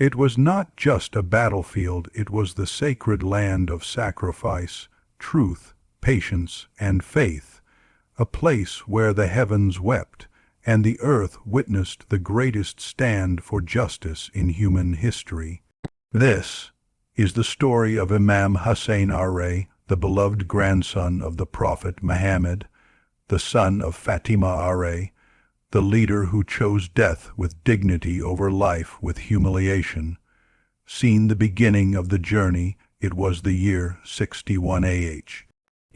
It was not just a battlefield, it was the sacred land of sacrifice, truth, patience, and faith, a place where the heavens wept and the earth witnessed the greatest stand for justice in human history. This is the story of Imam Hussain, the beloved grandson of the Prophet Muhammad, the son of Fatima, the leader who chose death with dignity over life with humiliation. Seen the beginning of the journey, it was the year 61 AH.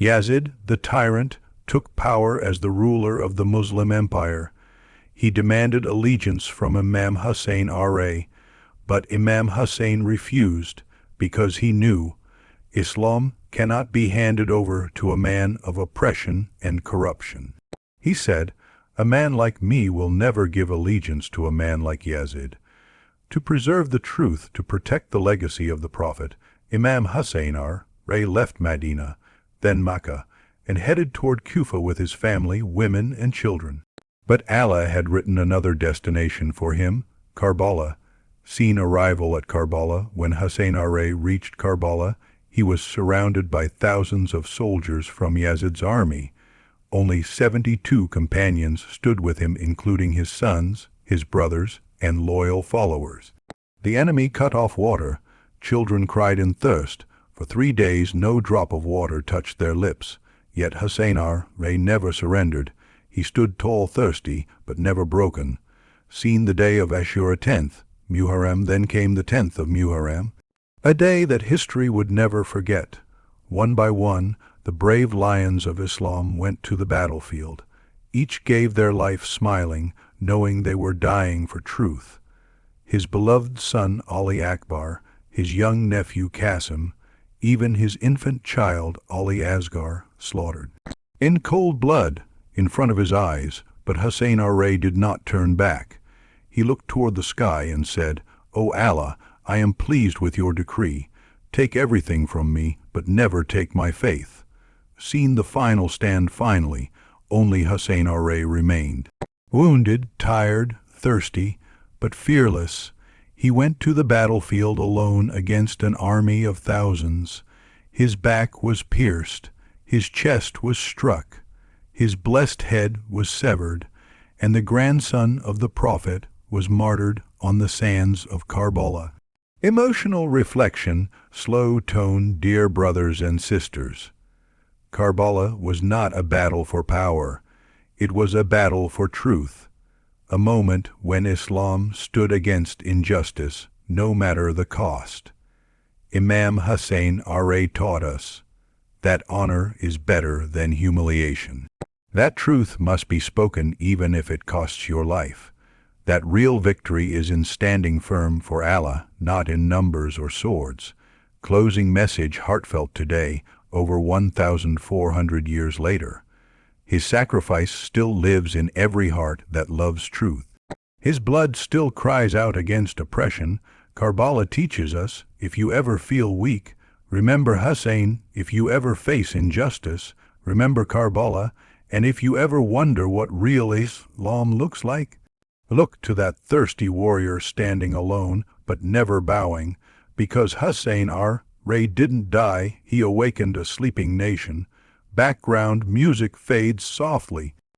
Yazid, the tyrant, took power as the ruler of the Muslim Empire. He demanded allegiance from Imam Hussain, but Imam Hussain refused because he knew Islam cannot be handed over to a man of oppression and corruption. He said, "A man like me will never give allegiance to a man like Yazid." To preserve the truth, to protect the legacy of the Prophet, Imam Hussain left Medina, then Mecca, and headed toward Kufa with his family, women, and children. But Allah had written another destination for him, Karbala. Seen arrival at Karbala, when Hussain reached Karbala, he was surrounded by thousands of soldiers from Yazid's army. Only 72 companions stood with him, including his sons, his brothers, and loyal followers. The enemy cut off water. Children cried in thirst. For 3 days no drop of water touched their lips. Yet Hussain never surrendered. He stood tall, thirsty, but never broken. Seen the day of Ashura 10th, Muharram, then came the 10th of Muharram, a day that history would never forget. One by one, the brave lions of Islam went to the battlefield. Each gave their life smiling, knowing they were dying for truth. His beloved son Ali Akbar, his young nephew Qasim, even his infant child Ali Asghar, slaughtered in cold blood in front of his eyes. But Hussain did not turn back. He looked toward the sky and said, "O Allah, I am pleased with your decree. Take everything from me, but never take my faith." Seen the final stand finally, only Hussain remained. Wounded, tired, thirsty, but fearless, he went to the battlefield alone against an army of thousands. His back was pierced, his chest was struck, his blessed head was severed, and the grandson of the Prophet was martyred on the sands of Karbala. Emotional reflection, slow tone, dear brothers and sisters. Karbala was not a battle for power. It was a battle for truth, a moment when Islam stood against injustice, no matter the cost. Imam Hussain taught us that honor is better than humiliation. That truth must be spoken even if it costs your life. That real victory is in standing firm for Allah, not in numbers or swords. Closing message, heartfelt today, over 1,400 years later. His sacrifice still lives in every heart that loves truth. His blood still cries out against oppression. Karbala teaches us, if you ever feel weak, remember Hussain. If you ever face injustice, remember Karbala. And if you ever wonder what real Islam looks like, look to that thirsty warrior standing alone, but never bowing, because Hussain didn't die, he awakened a sleeping nation. Background music fades softly.